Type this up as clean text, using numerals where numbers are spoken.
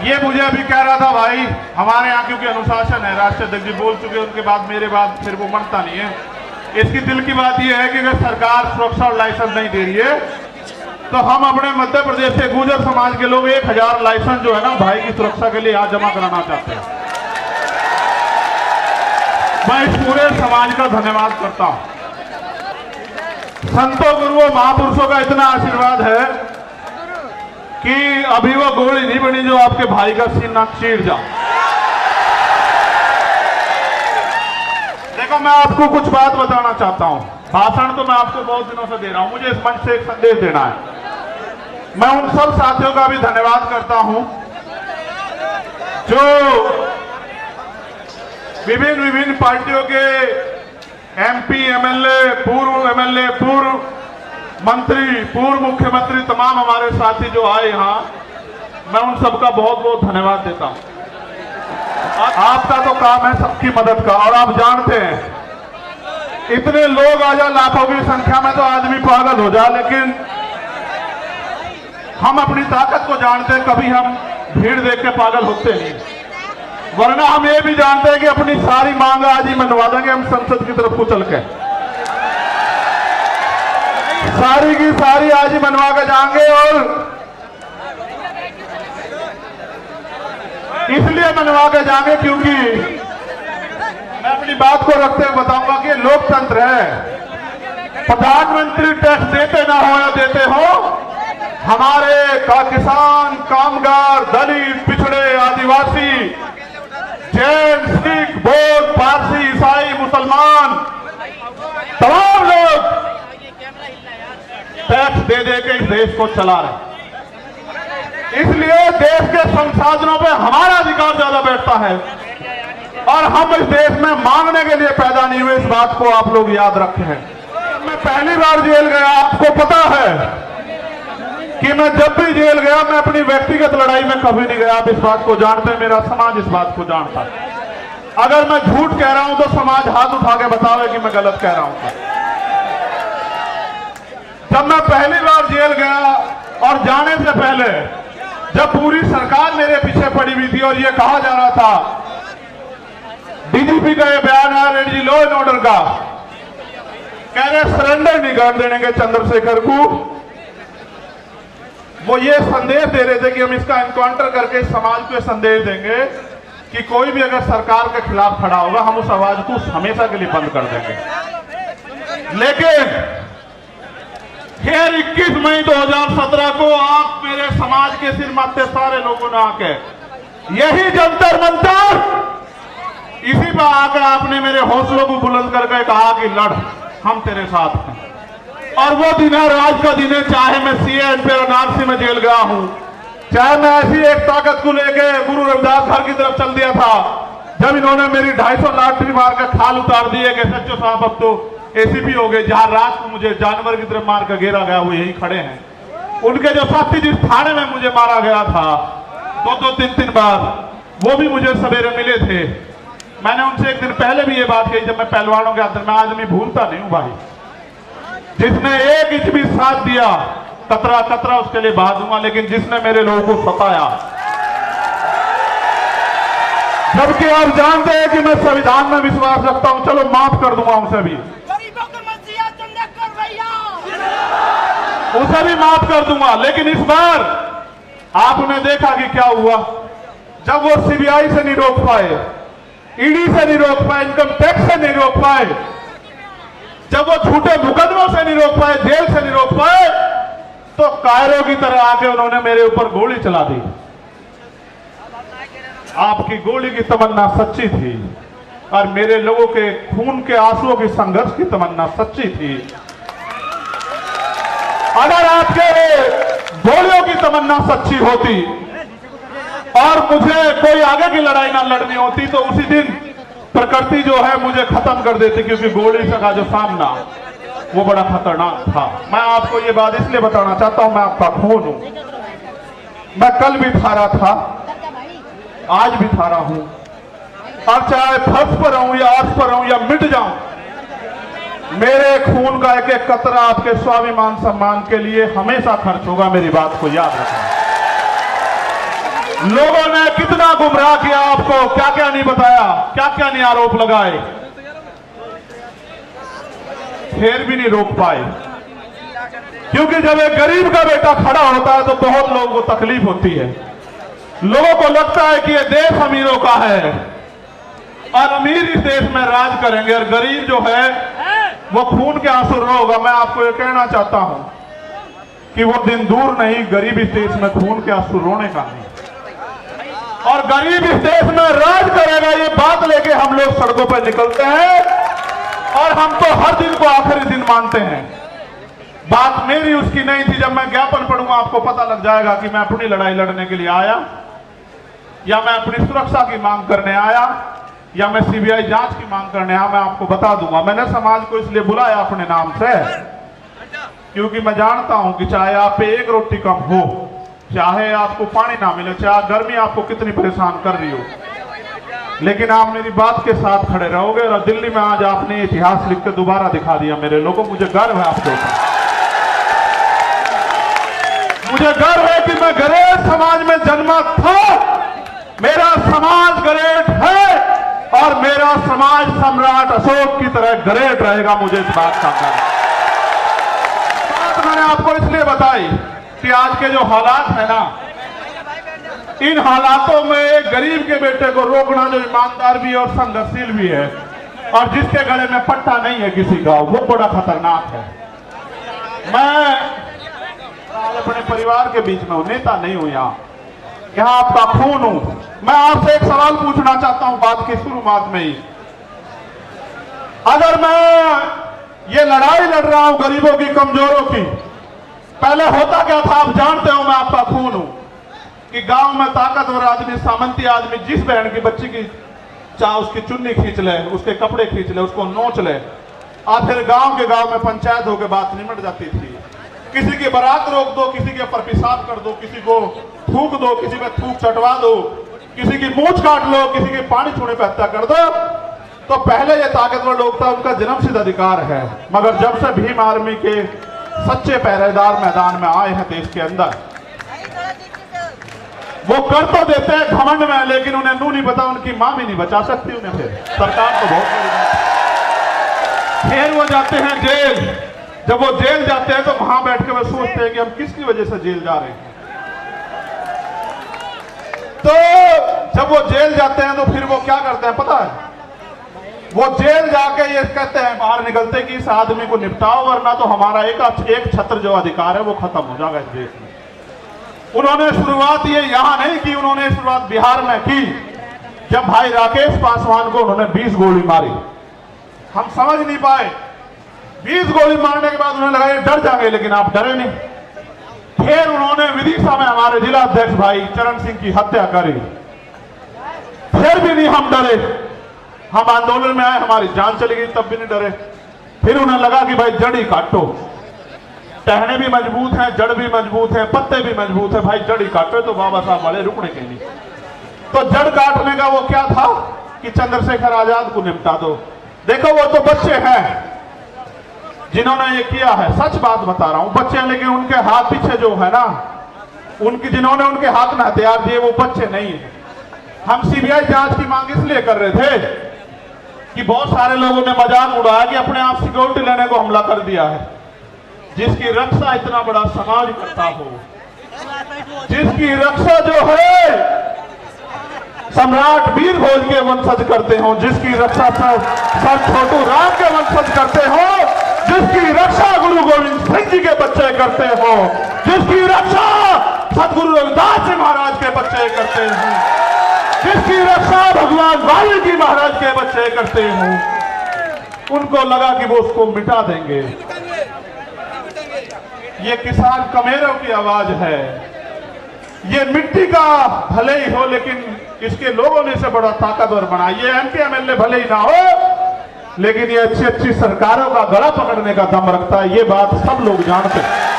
ये मुझे अभी कह रहा था भाई, हमारे यहाँ क्योंकि अनुशासन है, राष्ट्रीय अध्यक्ष जी बोल चुके, उनके बाद मेरे बाद फिर वो मनता नहीं है। इसकी दिल की बात ये है कि अगर सरकार सुरक्षा और लाइसेंस नहीं दे रही है तो हम अपने मध्य प्रदेश से गुर्जर समाज के लोग 1000 लाइसेंस जो है ना भाई की सुरक्षा के लिए यहाँ जमा कराना चाहते हैं। मैं इस पूरे समाज का धन्यवाद करता हूँ। संतों गुरुओं महापुरुषों का इतना आशीर्वाद है कि अभी वो गोली नहीं बनी जो आपके भाई का सीना चीर जा। देखो मैं आपको कुछ बात बताना चाहता हूं। भाषण तो मैं आपको बहुत दिनों से दे रहा हूं, मुझे इस मंच से एक संदेश देना है। मैं उन सब साथियों का भी धन्यवाद करता हूं जो विभिन्न पार्टियों के एमपी, एमएलए, पूर्व मंत्री, पूर्व मुख्यमंत्री, तमाम हमारे साथी जो आए यहाँ, मैं उन सबका बहुत बहुत धन्यवाद देता हूं। आपका तो काम है सबकी मदद का, और आप जानते हैं इतने लोग आ जाए लाखों की संख्या में तो आदमी पागल हो जाए, लेकिन हम अपनी ताकत को जानते हैं, कभी हम भीड़ देख के पागल होते नहीं। वरना हम ये भी जानते हैं कि अपनी सारी मांग आज ही मनवा देंगे हम संसद की तरफ को चल के, सारी की सारी आज ही मनवा के जाएंगे। और इसलिए मनवा के जाएंगे क्योंकि मैं अपनी बात को रखते हुए बताऊंगा कि लोकतंत्र है। प्रधानमंत्री टैक्स देते ना हो या देते हो, हमारे किसान, कामगार, दलित, पिछड़े, आदिवासी, जैन, सिख, बौद्ध, पारसी, ईसाई, मुसलमान, तमाम लोग टैक्स दे दे के इस देश को चला रहे। इसलिए देश के संसाधनों पे हमारा अधिकार ज्यादा बैठता है, और हम इस देश में मांगने के लिए पैदा नहीं हुए, इस बात को आप लोग याद रखें। मैं पहली बार जेल गया, आपको पता है कि मैं जब भी जेल गया मैं अपनी व्यक्तिगत लड़ाई में कभी नहीं गया। आप इस बात को जानते हैं, मेरा समाज इस बात को जानता है। अगर मैं झूठ कह रहा हूं तो समाज हाथ उठा के बतावे कि मैं गलत कह रहा हूं। जब मैं पहली बार जेल गया और जाने से पहले जब पूरी सरकार मेरे पीछे पड़ी हुई थी और ये कहा जा रहा था, डीजीपी का ये बयान है रेडी लॉ एंड ऑर्डर का, कह रहे सरेंडर नहीं कर देंगे चंद्रशेखर को, वो ये संदेश दे रहे थे कि हम इसका एनकाउंटर करके समाज को संदेश देंगे कि कोई भी अगर सरकार के खिलाफ खड़ा होगा हम उस आवाज को हमेशा के लिए बंद कर देंगे। लेकिन फिर 21 मई 2017 को आप मेरे समाज के सिर माथे सारे लोगों ने आके यही जंतर मंतर, इसी पर आकर आपने मेरे हौसलों को बुलंद करके कहा कि लड़, हम तेरे साथ हैं। और वो दिन है, राज का दिन है, चाहे मैं सीएम पे वाराणसी में जेल गया हूं, चाहे मैं ऐसी एक ताकत को लेके गुरु रविदास घर की तरफ चल दिया था जब इन्होंने मेरी 250 लाठी मार कर खाल उतार दी है कि सच्चो साहब अब तो एसीपी हो गए। जहां रात को मुझे जानवर की तरफ मार कर घेरा गया वो यही खड़े हैं। उनके जो साथी जिस थाने में मुझे मारा गया था 2-3 बार, वो भी मुझे सवेरे मिले थे। मैंने उनसे एक दिन पहले भी ये बात कही जब मैं पहलवानों के अंदर, मैं आदमी भूलता नहीं हूं भाई, जिसने 1 इंच भी साथ दिया कतरा कतरा उसके लिए बहा दूंगा, लेकिन जिसने मेरे लोगों को सताया, जबकि आप जानते हैं कि मैं संविधान में विश्वास रखता हूं, चलो माफ कर दूंगा उसे भी माफ कर दूंगा। लेकिन इस बार आपने देखा कि क्या हुआ, जब वो सीबीआई से नहीं रोक पाए, ईडी से नहीं रोक पाए, इनकम टैक्स से नहीं रोक पाए, जब वो झूठे मुकदमों से नहीं रोक पाए, जेल से नहीं रोक पाए, तो कायरों की तरह आके उन्होंने मेरे ऊपर गोली चला दी। आपकी गोली की तमन्ना सच्ची थी और मेरे लोगों के खून के आंसुओं की संघर्ष की तमन्ना सच्ची थी। अगर आपके गोलियों की तमन्ना सच्ची होती और मुझे कोई आगे की लड़ाई ना लड़नी होती तो उसी दिन प्रकृति जो है मुझे खत्म कर देती, क्योंकि गोली का जो सामना वो बड़ा खतरनाक था। मैं आपको ये बात इसलिए बताना चाहता हूं, मैं आपका खून हूं। मैं कल भी था रहा था, आज भी था रहा हूं, और चाहे फर्श पर रहूं या अर्श पर रहूं या मिट जाऊं, मेरे खून का एक एक कतरा आपके स्वाभिमान सम्मान के लिए हमेशा खर्च होगा। मेरी बात को याद रखना। लोगों ने कितना गुमराह किया आपको, क्या क्या नहीं बताया, क्या क्या नहीं आरोप लगाए, फिर भी नहीं रोक पाए। क्योंकि जब एक गरीब का बेटा खड़ा होता है तो बहुत लोगों को तकलीफ होती है। लोगों को लगता है कि ये देश अमीरों का है और अमीर इस देश में राज करेंगे और गरीब जो है वो खून के आंसू रोगा। मैं आपको ये कहना चाहता हूं कि वो दिन दूर नहीं, गरीब इस देश में खून के आंसू रोने का नहीं, और गरीब इस देश में राज करेगा, ये बात लेके हम लोग सड़कों पर निकलते हैं और हम तो हर दिन को आखिरी दिन मानते हैं। बात मेरी उसकी नहीं थी। जब मैं ज्ञापन पढ़ूंगा आपको पता लग जाएगा कि मैं अपनी लड़ाई लड़ने के लिए आया या मैं अपनी सुरक्षा की मांग करने आया या मैं सीबीआई जांच की मांग करने आया। मैं आपको बता दूंगा। मैंने समाज को इसलिए बुलाया अपने नाम से क्योंकि मैं जानता हूं कि चाहे आप पे एक रोटी कम हो, चाहे आपको पानी ना मिले, चाहे गर्मी आपको कितनी परेशान कर रही हो, लेकिन आप मेरी बात के साथ खड़े रहोगे। और दिल्ली में आज आपने इतिहास लिख के दोबारा दिखा दिया मेरे लोगों। मुझे गर्व है आपके ऊपर, मुझे गर्व है कि मैं गरेट समाज में जन्मा था। मेरा समाज गरेट है और मेरा समाज सम्राट अशोक की तरह गरेट रहेगा। मुझे इस बात का गर्व। बात मैंने आपको इसलिए बताई कि आज के जो हालात है ना, इन हालातों में एक गरीब के बेटे को रोकना जो ईमानदार भी है और संघर्षशील भी है और जिसके गले में पट्टा नहीं है किसी का, वो बड़ा खतरनाक है। मैं अपने परिवार के बीच में हूं, नेता नहीं हूं। यहां आपका खून हूं। मैं आपसे एक सवाल पूछना चाहता हूं बात की शुरुआत में ही। अगर मैं ये लड़ाई लड़ रहा हूं गरीबों की, कमजोरों की, पहले होता क्या था आप जानते हो। मैं आपका खून हूं कि गांव में ताकतवर आदमी, सामंती आदमी जिस बहन की बच्ची की चाहे उसकी चुन्नी खींच ले, उसके कपड़े खींच ले, उसको नोच ले, और फिर गांव के गांव में पंचायत होकर बात निमट जाती थी। किसी की बारात रोक दो, किसी के ऊपर पेशाब कर दो, किसी को थूक दो, किसी पे थूक चटवा दो, किसी की मूंछ काट लो, किसी के पानी छूने पे हत्या कर दो। तो पहले ये ताकतवर लोग था, उनका जन्मसिद्ध अधिकार है। मगर जब से भीम आर्मी के सच्चे पहरेदार मैदान में आए हैं देश के अंदर, वो कर तो देते हैं घमंड में, लेकिन उन्हें नू नहीं पता, उनकी मां भी नहीं बचा सकती उन्हें। फिर सरकार तो बहुत बड़ी बात। फिर वो जाते हैं जेल। जब वो जेल जाते हैं तो वहां बैठ के वो सोचते हैं कि हम किसकी वजह से जेल जा रहे हैं। तो जब वो जेल जाते हैं तो फिर वो क्या करते हैं पता है? वो जेल जाके ये कहते हैं बाहर निकलते कि इस आदमी को निपटाओ, वरना तो हमारा एक छत्र जो अधिकार है वो खत्म हो जाएगा इस देश में। उन्होंने शुरुआत ये यहां नहीं की, उन्होंने शुरुआत बिहार में की। जब भाई राकेश पासवान को उन्होंने 20 गोली मारी, हम समझ नहीं पाए। 20 गोली मारने के बाद उन्हें लगा ये डर जाएंगे, लेकिन आप डरे नहीं। फिर उन्होंने विदिशा में हमारे जिला अध्यक्ष भाई चरण सिंह की हत्या करी, फिर भी नहीं हम डरे। हम आंदोलन में आए, हमारी जान चली गई, तब भी नहीं डरे। फिर उन्हें लगा कि भाई जड़ ही काटो, टहने भी मजबूत हैं, जड़ भी मजबूत है, पत्ते भी मजबूत है, भाई जड़ ही काटो। तो बाबा साहब वाले रुकने के लिए तो जड़ काटने का वो क्या था कि चंद्रशेखर आजाद को निपटा दो। देखो वो तो बच्चे हैं जिन्होंने ये किया है, सच बात बता रहा हूं, बच्चे हैं, लेकिन उनके हाथ पीछे जो है ना, उनकी जिन्होंने उनके हाथ में हथियार दिए वो बच्चे नहीं है। हम सीबीआई जांच की मांग इसलिए कर रहे थे कि बहुत सारे लोगों ने मजाक उड़ाया कि अपने आप सिक्योरिटी लेने को हमला कर दिया है। जिसकी रक्षा इतना बड़ा समाज करता हो, जिसकी रक्षा जो है सम्राट वीर भोज के वंशज करते हो, जिसकी रक्षा सर छोटू राम के वंशज करते हो, जिसकी रक्षा गुरु गोविंद सिंह जी के बच्चे करते हो, जिसकी रक्षा सतगुरु रविदास जी महाराज के बच्चे करते हो, जिसकी रक्षा भगवान वाल्मीकि महाराज के बच्चे करते हो, उनको लगा कि वो उसको मिटा देंगे। ये किसान कमेरों की आवाज है। ये मिट्टी का भले ही हो, लेकिन इसके लोगों ने इसे बड़ा ताकतवर बना। ये एमपी एमएलए भले ही ना हो, लेकिन ये अच्छी अच्छी सरकारों का गला पकड़ने का दम रखता है। ये बात सब लोग जानते हैं।